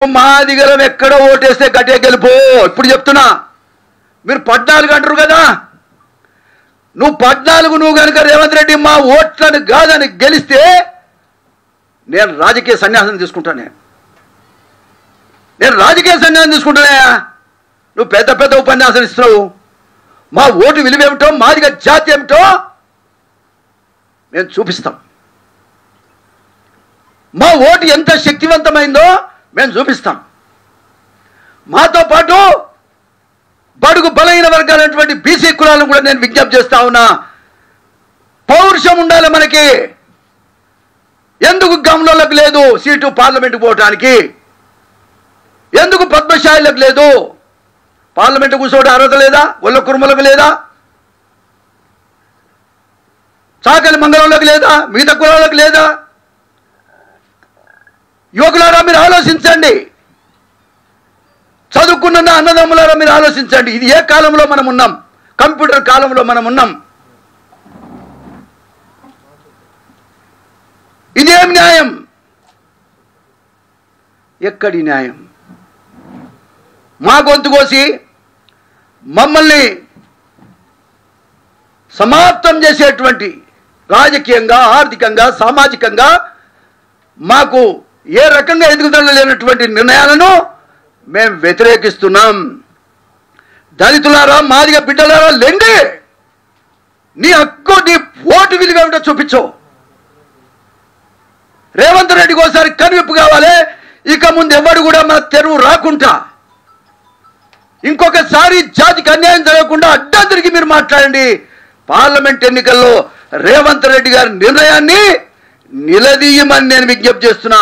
మాదిగలం ఎక్కడ ఓటేస్తే గట్టే గెలుపు. ఇప్పుడు చెప్తున్నా, మీరు 14 అంటారు కదా, నువ్వు 14 నువ్వు కనుక రేవంత్ రెడ్డి మా ఓట్లను కాదని గెలిస్తే నేను రాజకీయ సన్యాసం తీసుకుంటానే. నేను రాజకీయ సన్యాసం తీసుకుంటానే. నువ్వు పెద్ద పెద్ద ఉపన్యాసాలు ఇస్తున్నావు. మా ఓటు విలువ ఏమిటో, మాదిగ జాతి ఏమిటో మేము చూపిస్తాం. మా ఓటు ఎంత శక్తివంతమైందో మేము చూపిస్తాం. మాతో పాటు బడుగు బలహీన వర్గాలైనటువంటి బీసీ కులాలను కూడా నేను విజ్ఞప్తి చేస్తా ఉన్నా, పౌరుషం ఉండాలి మనకి. ఎందుకు గమనంలోకి లేదు సీటు పార్లమెంటుకు పోవటానికి? ఎందుకు పద్మశాయిలకు లేదు? పార్లమెంటు కూర్చోవడం అర్హత లేదా? ఒళ్ళ కురుమలకు లేదా? చాకలి మంగళంలోకి లేదా? మిగతా కులాలకు లేదా? యువకులారా మీరు ఆలోచించండి. చదువుకున్న అన్నదమ్ములారా మీరు ఆలోచించండి. ఇది ఏ కాలంలో మనం ఉన్నాం? కంప్యూటర్ కాలంలో మనం ఉన్నాం. ఇదేం న్యాయం? ఎక్కడి న్యాయం? మా గొంతు కోసి మమ్మల్ని సమాప్తం చేసేటువంటి రాజకీయంగా, ఆర్థికంగా, సామాజికంగా మాకు ఏ రకంగా ఎదుగుదల లేనటువంటి నిర్ణయాలను మేము వ్యతిరేకిస్తున్నాం. దళితులారా, మాదిగ బిడ్డలారా, లెండి. నీ హక్కు, నీ ఓటు విలువ ఏమిటో చూపించు. రేవంత్ రెడ్డికి ఒకసారి కనువిప్పు కావాలి. ఇక ముందు ఎవడు కూడా మన తెరువు రాకుండా, ఇంకొకసారి జాతికి అన్యాయం జరగకుండా అడ్డా తిరిగి మీరు మాట్లాడండి. పార్లమెంట్ ఎన్నికల్లో రేవంత్ రెడ్డి గారి నిర్ణయాన్ని నిలదీయమని నేను విజ్ఞప్తి చేస్తున్నా.